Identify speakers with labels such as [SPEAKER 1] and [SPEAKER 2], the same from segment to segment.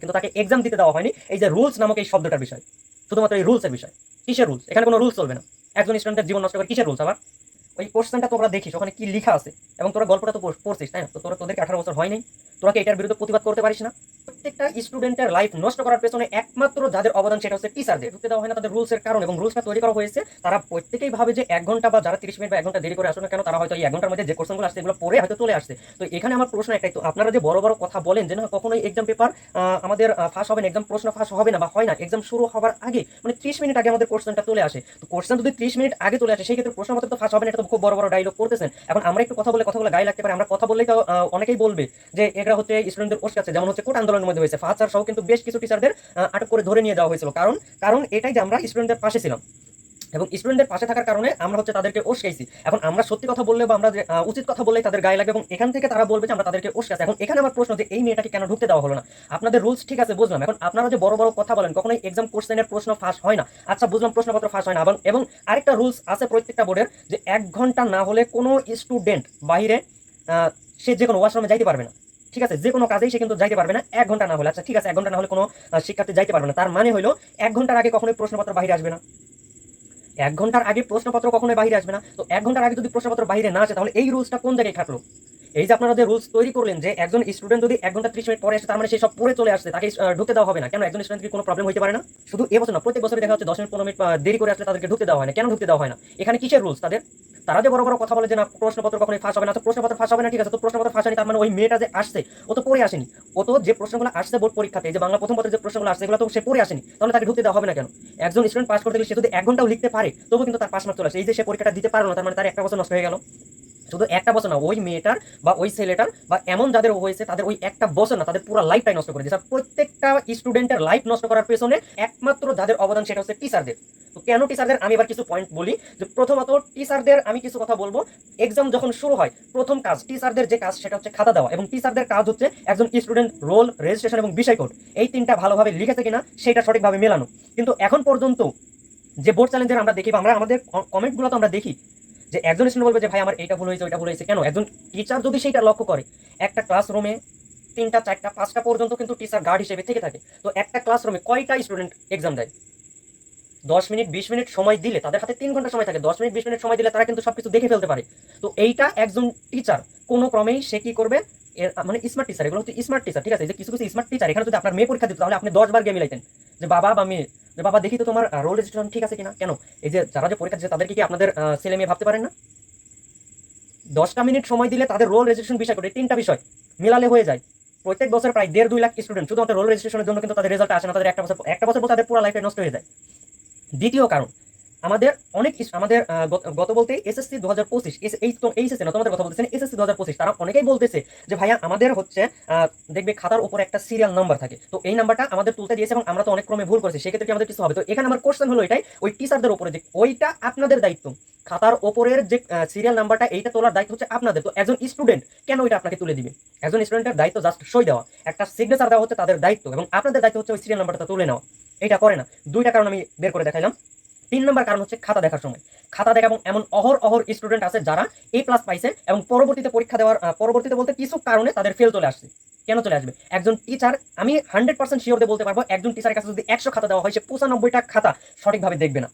[SPEAKER 1] কিন্তু তাকে এক্সাম দিতে দেওয়া হয়নি এই যে রুলস নামক এই শব্দটার বিষয়, শুধুমাত্র এই রুলসের বিষয়। কিসের রুলস? এখানে কোনো রুলস চলবে না। একজন স্টুডেন্টের জীবন নষ্ট করে কিসের রুলস আবার? ওই কোশ্চেনটা তোরা দেখিস ওখানে কি লেখা আছে, এবং তোরা গল্পটা তো পড়ছিস তাই না? তো তোদেরকে 18 বছর হয় নাই, তোরা কি এটার বিরুদ্ধে প্রতিবাদ করতে পারিস না? প্রত্যেকটা স্টুডেন্টের লাইফ নষ্ট করার পেছনে একমাত্র যাদের অবদান সেটা হচ্ছে টিচারদের। ঢুকতে দেওয়া হয় না তাদের রুলসের কারণ, এবং রুলসটা তৈরি করা হয়েছে তারা প্রত্যেকেই ভাবে যে 1 ঘন্টা বা যারা 30 মিনিট বা 1 ঘন্টা দেরি করে আসবে না কেন, তারা হয়তো এই 1 ঘন্টার মধ্যে যে কোশ্চেনগুলো আসছে এগুলো পড়ে হয়তো চলে আসছে। তো এখানে আমার প্রশ্ন একটাই, তো আপনারা যে বড় বড় কথা বলেন যে না কখনোই এক্সাম পেপার আমাদের ফাঁস হবে না, এক্সাম প্রশ্ন ফাঁস হবে না বা হয় না, এক্সাম শুরু হওয়ার আগে মানে 30 মিনিট আগে আমাদের কোশ্চেনটা চলে আসে। তো কোশ্চেন যদি 30 মিনিট আগে চলে আসে সেই ক্ষেত্রে প্রশ্নপত্র তো ফাঁস হবে না, এটা তো খুব বড় বড় ডায়লগ করতেছেন। এখন আমরা একটু কথা বলে কথাগুলো গায়ে লাগতে পারে, আমরা কথা বললেই তো অনেকেই বলবে যে এটা হচ্ছে স্টুডেন্টদের উস্কাচ্ছে, যেমন হচ্ছে কোট আন্দোলনের মধ্যে হয়েছে, ফাহাদ স্যার সহ কিন্তু বেশ কিছু টিচারদের আটক করে ধরে নিয়ে যাওয়া হয়েছিল। কারণ কারণ এটাই যে আমরা স্টুডেন্টদের পাশে ছিলাম, এবং স্টুডেন্টদের পাশে থাকার কারণে আমরা হচ্ছে তাদেরকে উস্কাইছি। এখন আমরা সত্যি কথা বললে বা আমরা উচিত কথা বললেই তাদের গায়ে লাগবে, এবং এখান থেকে তারা বলবে যে আমরা তাদেরকে উস্কাইছি। এখন এখানে আমার প্রশ্ন যে এই মেয়েটাকে কেন ঢুকতে দেওয়া হলো না? আপনাদের রুলস ঠিক আছে বুঝলাম, এখন আপনারা যে বড় বড় কথা বলেন কখনোই এক্সাম কোশ্চেনের প্রশ্ন ফাঁস হয় না, আচ্ছা বুঝলাম প্রশ্নপত্র ফাঁস হয় না, এবং আরেকটা রুলস আছে প্রত্যেকটা বোর্ডের যে 1 ঘন্টা না হলে কোনো স্টুডেন্ট বাইরে সে যে কোনো ওয়াশরুমে যাইতে পারবে না। ঠিক আছে, যে কোনো কাজেই সে কিন্তু যাইতে পারবে না 1 ঘন্টা না হলে। আচ্ছা ঠিক আছে, 1 ঘন্টা না হলে কোনো শিক্ষার্থী যাইতে পারবে না, তার মানে হলো 1 ঘন্টার আগে কখনোই প্রশ্নপত্র বাইরে আসবে না। 1 ঘন্টার আগে প্রশ্নপত্র কখনোই বাইরে আসবে না। তো 1 ঘন্টার আগে যদি প্রশ্নপত্র বাইরে না আসে তাহলে এই রুলসটা কোন জায়গায় খাটলো? এই যে আপনারা যে রুলস তৈরি করলেন যে একজন স্টুডেন্ট যদি 1 ঘন্টা 30 মিনিট পরে আসে তার মানে সে সব পড়ে চলে আসছে, তাকে ঢুকতে দেওয়া হবে না কেন? একজন স্টুডেন্ট কি কোনো প্রবলেম হতে পারে না? শুধু এবছর না, প্রত্যেক বছরই দেখা হচ্ছে 10 মিনিট 15 মিনিট দেরি করে আসলে তাদেরকে ঢুকতে দেওয়া হয় না, কেন ঢুকতে দেওয়া হয় না? এখানে কিসের রুলস তাদের? তারা যে বড় বড় কথা বলে যে না প্রশ্নপত্র কখনোই ফাঁস হবে না, তো প্রশ্নপত্র ফাঁস হবে না ঠিক আছে, তো প্রশ্নপত্র ফাঁস হয়নি তার মানে ওই মেয়েটা যে আসছে ও তো পড়ে আসেনি, ও তো যে প্রশ্নগুলো আসছে বোর্ড পরীক্ষাতে, যে বাংলা প্রথম পত্রের যে প্রশ্নগুলো আসছে এগুলো তো সে পড়ে আসেনি, তাহলে তাকে ঢুকতে দেওয়া হবে না কেন? একজন স্টুডেন্ট পাস করতে গেলে সে যদি 1 ঘন্টাও লিখতে পারে তবু কিন্তু তার পাস মার্ক চলে আসে। এই যে সে পরীক্ষাটা দিতে পারলো না তার মানে তার একটা বছর নষ্ট হয়ে গেল। শুধু একটা বছর না, ওই মেয়েটার বা ওই ছেলেটার বা এমন যাদের হয়েছে তাদের ওই একটা বছর না, তাদের পুরো লাইফটাই নষ্ট করে দিয়েছে। প্রত্যেকটা স্টুডেন্টের লাইফ নষ্ট করার পেছনে একমাত্র যাদের অবদান সেটা হচ্ছে টিচারদের। তো কেন টিচারদের? আমি এবার কিছু পয়েন্ট বলি। যে প্রথমত টিচারদের আমি কিছু কথা বলবো। এক্সাম যখন শুরু হয় প্রথম কাজ টিচারদের যে কাজ সেটা হচ্ছে খাতা দেওয়া, এবং টিচারদের কাজ হচ্ছে একজন স্টুডেন্ট রোল, রেজিস্ট্রেশন এবং বিষয় কোড এই তিনটা ভালোভাবে লিখেছে কিনা সেটা সঠিকভাবে মেলানো। কিন্তু এখন পর্যন্ত যে বোর্ড চ্যালেঞ্জের আমরা দেখি বা আমরা আমাদের কমেন্টগুলো তো আমরা দেখি যে একজন স্টুডেন্ট বলবে যে ভাই আমার এইটা ভুল হয়েছে ওইটা ভুল হয়েছে, কেন? একজন টিচার যদি সেইটা লক্ষ্য করে, একটা ক্লাসরুমে 3টা 4টা 5টা পর্যন্ত কিন্তু টিচার গার্ড হিসেবে থেকে থাকে। তো একটা ক্লাসরুমে কয়টা স্টুডেন্ট এক্সাম দেয়? 10 মিনিট 20 মিনিট সময় দিলে, তাদের হাতে 3 ঘন্টা সময় থাকে, 10 মিনিট 20 মিনিট সময় দিলে তারা কিন্তু সবকিছু দেখে ফেলতে পারে। তো এইটা একজন টিচার কোনো ক্রমেই সে কি করবে, মানে স্মার্ট টিচার, এগুলো হচ্ছে স্মার্ট টিচার। ঠিক আছে, এই যে কিছু কিছু স্মার্ট টিচার, এখানে যদি আপনার মেয়ে পরীক্ষা দিত তাহলে আপনি 10 বার গিয়ে মিলাইতেন যে বাবা বা মেয়ে, যে বাবা দেখি তো তোমার রোল রেজিস্ট্রেশন ঠিক আছে কিনা। কেন? এই যে যারা যে পরীক্ষা দিচ্ছে তাদেরকে কি আপনাদের ছেলে মেয়ে ভাবতে পারেন না? 10টা মিনিট সময় দিলে তাদের রোল রেজিস্ট্রেশন বিষয় করে 3টা বিষয় মিলালে হয়ে যায়। প্রত্যেক বছর প্রায় 1.5-2 লাখ স্টুডেন্ট শুধুমাত্র রোল রেজিস্ট্রেশনের জন্য কিন্তু তাদের রেজাল্ট আসে না, তাদের একটা বছর পর তাদের পুরো লাইফে নষ্ট হয়ে যায়। দ্বিতীয় কারণ, আমাদের অনেক আমাদের গত বলতে এসএসসি 2025, এই তো এইচএসসি না তোমাদের কথা বলতেছেন, এসএসসি 2025 তারা অনেকেই বলতেছে যে ভাইয়া আমাদের হচ্ছে দেখবে খাতার উপর একটা সিরিয়াল নাম্বার থাকে, তো এই নাম্বারটা আমাদের তুলতে দিয়েছে এবং আমরা তো অনেক ক্রমে ভুল করেছি, সেক্ষেত্রে কি আমাদের কিছু হবে? তো এখানে আমার কোশ্চেন হলো এটাই, ওই টিচারদের উপরে যে ওইটা আপনাদের দায়িত্ব, খাতার ওপরের যে সিরিয়াল নাম্বারটা এইটা তোলার দায়িত্ব হচ্ছে আপনাদের। তো একজন স্টুডেন্ট কেন ওইটা আপনাকে তুলে দিবে? একজন স্টুডেন্টের দায়িত্ব জাস্ট সই দেওয়া, একটা সিগনেচার দেওয়া হচ্ছে তাদের দায়িত্ব, এবং আপনাদের দায়িত্ব হচ্ছে ওই সিরিয়াল নাম্বারটা তুলে নেওয়া। এটা করে না। 2টা কারণ আমি বের করে দেখাইলাম। 3 নম্বর কারণ হচ্ছে খাতা দেখার সময়, খাতা দেখা, এবং এমন অহর স্টুডেন্ট আছে যারা A+ পাইছে এবং পরবর্তীতে পরীক্ষা দেওয়ার পরবর্তীতে বলতে কিছু কারণে তাদের ফেল চলে আসছে। কেন চলে আসবে? একজন টিচার, আমি 100% শিওর দিয়ে বলতে পারবো, একজন টিচারের কাছে যদি 100 খাতা দেওয়া হয় সে 95টা খাতা সঠিকভাবে দেখবে না।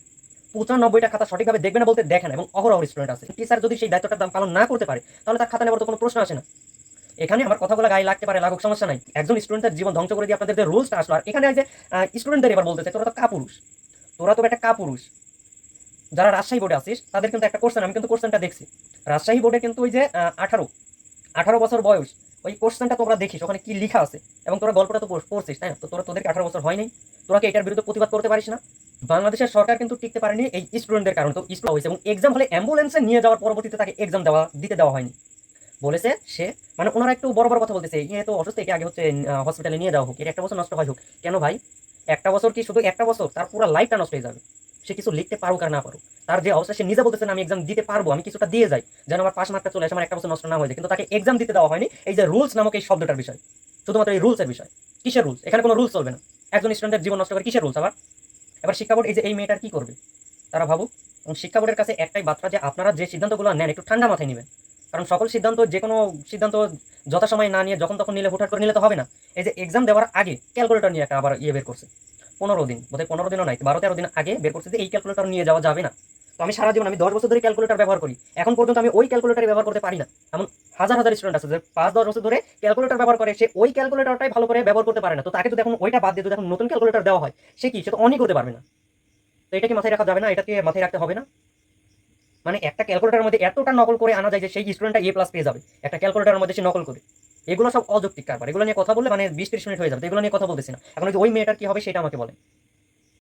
[SPEAKER 1] 95টা খাতা সঠিকভাবে দেখবে না বলতে দেখেন, এবং অহর স্টুডেন্ট আছে। টিচার যদি সেই দায়িত্বটা পালন না করতে পারে তাহলে তার খাতা নেওয়ার তো কোনো প্রশ্ন আসে না। এখানে আমার কথাগুলো গায়ে লাগতে পারে, লাগুক, সমস্যা নাই। একজন স্টুডেন্টের জীবন ধ্বংস করে দিয়ে আপনাদের যে রুলসটা আসলো, আর এখানে যে স্টুডেন্টদের এবার বলতেছে তোরা তো কাপুরুষ, তোরা তো একটা কাপুরুষ। যারা রাজশাহী বোর্ডে আসিস তাদের কিন্তু একটা কোশ্চেন, আমি কিন্তু কোশ্চেনটা দেখছি রাজশাহী বোর্ডে কিন্তু ওই যে 18 বছর বয়স, ওই কোশ্চেনটা তোমরা দেখিস ওখানে কি লেখা আছে, এবং তোরা গল্পটা তো পড়ছিস তাই না? তো তোদেরকে 18 বছর হয় নাই, তোরা কি এটার বিরুদ্ধে প্রতিবাদ করতে পারিস না? বাংলাদেশের সরকার কিন্তু টিকতে পারেনি এই স্টুডেন্টদের কারণে। তো স্কুল হয়েছে এবং এক্সাম হলে অ্যাম্বুলেন্সে নিয়ে যাওয়ার পরবর্তীতে তাকে এক্সাম দিতে দেওয়া হয়নি। বলেছে সে, মানে ওনারা একটু বড় বড় কথা বলতেছে, ইয়ে তো অসুস্থ, একে আগে হচ্ছে হসপিটালে নিয়ে যাওয়া হোক, এর একটা বছর নষ্ট হয় হোক। কেন ভাই? একটা বছর কি শুধু একটা বছর? তার পুরো লাইফটা নষ্ট হয়ে যাবে। সে কিছু লিখতে পারুক আর না পারুক, তার যে অবস্থা, সে নিজে বলতেছে না আমি এক্সাম দিতে পারবো, আমি কিছুটা দিয়ে যাই যেন আমার পাস মার্কটা চলে আসে, আমার একটা বছর নষ্ট না হয়ে যায়, কিন্তু তাকে এক্সাম দিতে দেওয়া হয়নি এই যে রুলস নামক এই শব্দটার বিষয়, শুধুমাত্র এই রুলসের বিষয়। কিসের রুলস? এখানে কোনো রুলস চলবে না। একজন স্টুডেন্টের জীবন নষ্ট করে কিসের রুলস আবার? এবার শিক্ষা বোর্ড, এই যে এই মেয়েটার কি করবে তারা ভাবুক। এবং শিক্ষা বোর্ডের কাছে একটাই বার্তা যে আপনারা যে সিদ্ধান্তগুলো নেন একটু ঠান্ডা মাথায় নেবেন, কারণ সকল সিদ্ধান্ত, যে কোনো সিদ্ধান্ত যথাসময়ে না নিয়ে যখন তখন নিলে, হুটহাট করে নিলে তো হবে না। এই যে এক্সাম দেওয়ার আগে ক্যালকুলেটর নিয়ে একটা আবার বের করছে, 15 দিন, বোধহয় 15 দিনও নাই, 12-13 দিন আগে বের করছে যে এই ক্যালকুলেটর নিয়ে যাওয়া যাবে না। তো আমি সারা জীবন, আমি 10 বছর ধরে ক্যালকুলেটর ব্যবহার করি, এখন পর্যন্ত আমি ওই ক্যালকুলেটরই ব্যবহার করতে পারি না। এমন হাজার হাজার স্টুডেন্ট আছে যে 5-10 বছর ধরে ক্যালকুলেটর ব্যবহার করে, সে ওই ক্যালকুলেটরটাই ভালো করে ব্যবহার করতে পারে না। তো তাকে যদি এখন ওইটা বাদ দিয়ে যদি এখন নতুন ক্যালকুলেটর দেওয়া হয়, সে কি, সে তো অনই করতে পারবে না। তো এটা কি মাথায় রাখা যাবে না? এটাকে মাথায় রাখতে হবে না? মানে একটা ক্যালকুলেটরের মধ্যে এতটা নকল করে আনা যায় যে সেই স্টুডেন্টটা A+ পেয়ে যাবে একটা ক্যালকুলেটরের মধ্যে সে নকল করে। এগুলো সব অযৌক্তিক কারবার, এগুলো নিয়ে কথা বললে মানে 20-30 মিনিট হয়ে যাবে, তো এগুলো নিয়ে কথা বলতেছি না এখন। ওই যে ওই মেয়েটার কি হবে সেটা আমাকে বলে।